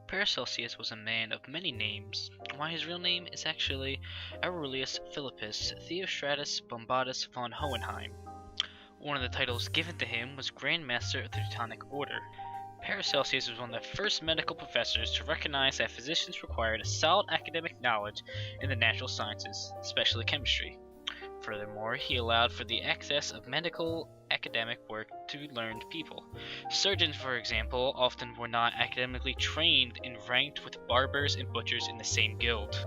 Paracelsus was a man of many names, while his real name is actually Aurelius Philippus Theostratus Bombatus von Hohenheim. One of the titles given to him was Grand Master of the Teutonic Order. Paracelsus was one of the first medical professors to recognize that physicians required a solid academic knowledge in the natural sciences, especially chemistry. Furthermore, he allowed for the access of medical academic work to learned people. Surgeons, for example, often were not academically trained and ranked with barbers and butchers in the same guild.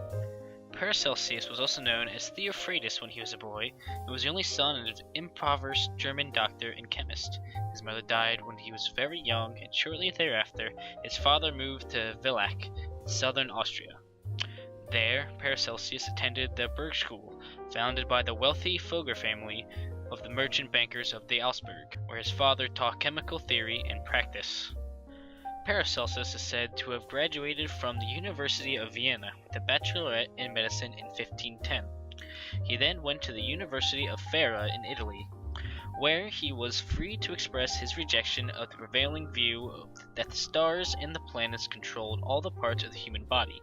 Paracelsus was also known as Theophrastus when he was a boy, and was the only son of an impoverished German doctor and chemist. His mother died when he was very young, and shortly thereafter his father moved to Villach, southern Austria. There, Paracelsus attended the Bergschule, founded by the wealthy Fugger family of the merchant bankers of the Augsburg, where his father taught chemical theory and practice. Paracelsus is said to have graduated from the University of Vienna with a baccalaureate in medicine in 1510. He then went to the University of Ferrara in Italy, where he was free to express his rejection of the prevailing view that the stars and the planets controlled all the parts of the human body.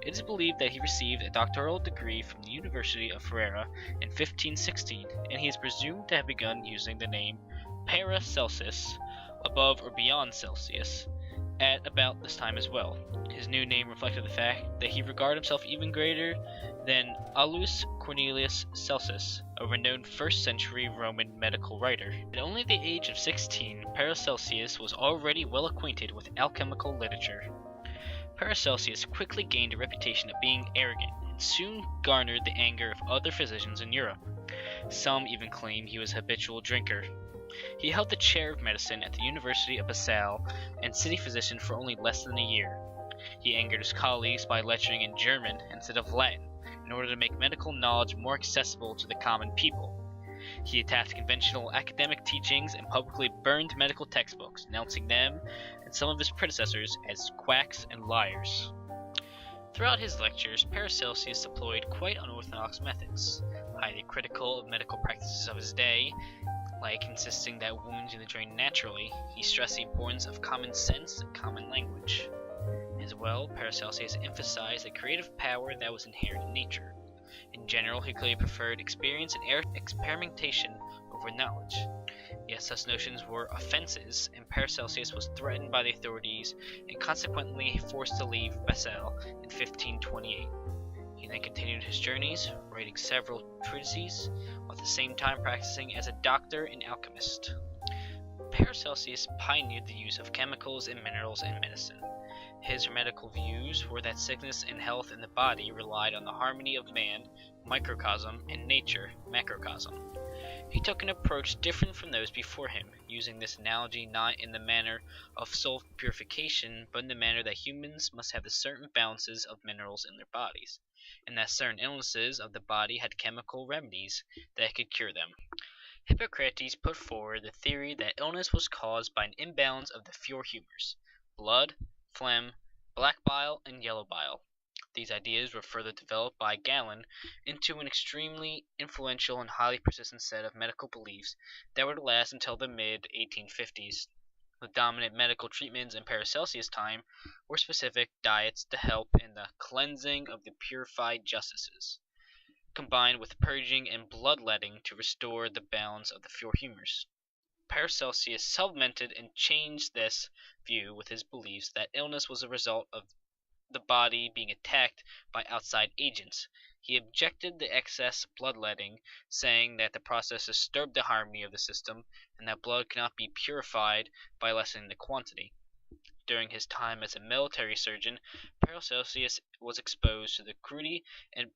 It is believed that he received a doctoral degree from the University of Ferrara in 1516, and he is presumed to have begun using the name Paracelsus, above or beyond Celsius, at about this time as well. His new name reflected the fact that he regarded himself even greater than Aulus Cornelius Celsus, a renowned 1st century Roman medical writer. At only the age of 16, Paracelsus was already well acquainted with alchemical literature. Paracelsus quickly gained a reputation of being arrogant, and soon garnered the anger of other physicians in Europe. Some even claim he was a habitual drinker. He held the chair of medicine at the University of Basel and city physician for only less than a year. He angered his colleagues by lecturing in German instead of Latin, in order to make medical knowledge more accessible to the common people. He attacked conventional academic teachings and publicly burned medical textbooks, denouncing them and some of his predecessors as quacks and liars. Throughout his lectures, Paracelsus employed quite unorthodox methods, highly critical of medical practices of his day, like insisting that wounds either drain naturally. He stressed the importance of common sense and common language. As well, Paracelsus emphasized the creative power that was inherent in nature. In general, he clearly preferred experience and experimentation over knowledge. Yet such notions were offenses, and Paracelsus was threatened by the authorities and consequently forced to leave Basel in 1528. He then continued his journeys, writing several treatises, while at the same time practicing as a doctor and alchemist. Paracelsus pioneered the use of chemicals and minerals in medicine. His medical views were that sickness and health in the body relied on the harmony of man, microcosm, and nature, macrocosm. He took an approach different from those before him, using this analogy not in the manner of soul purification, but in the manner that humans must have the certain balances of minerals in their bodies, and that certain illnesses of the body had chemical remedies that could cure them. Hippocrates put forward the theory that illness was caused by an imbalance of the four humors: blood, phlegm, black bile, and yellow bile. These ideas were further developed by Galen into an extremely influential and highly persistent set of medical beliefs that would last until the mid-1850s. The dominant medical treatments in Paracelsus' time were specific diets to help in the cleansing of the purified justices, combined with purging and bloodletting to restore the balance of the four humors. Paracelsus supplemented and changed this view with his beliefs that illness was a result of the body being attacked by outside agents. He objected to excess bloodletting, saying that the process disturbed the harmony of the system and that blood cannot be purified by lessening the quantity. During his time as a military surgeon, Paracelsus was exposed to the crudity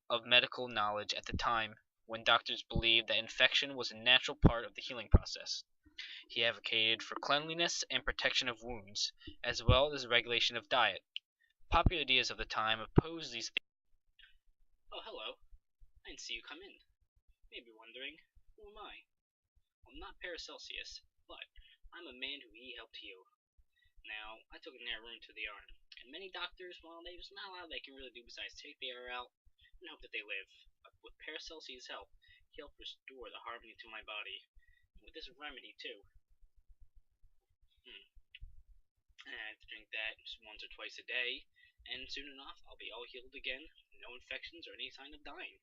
of medical knowledge at the time, when doctors believed that infection was a natural part of the healing process. He advocated for cleanliness and protection of wounds, as well as the regulation of diet. Popular ideas of the time opposed these theories. Oh, hello. I didn't see you come in. You may be wondering, who am I? I'm not Paracelsus, but I'm a man who he helped heal. Now, I took a narrow room to the arm, and many doctors, well, there's not a lot they can really do besides take the air out and hope that they live. But with Paracelsus' help, he helped restore the harmony to my body, and with this remedy, too. And I have to drink that once or twice a day, and soon enough I'll be all healed again, no infections or any sign of dying.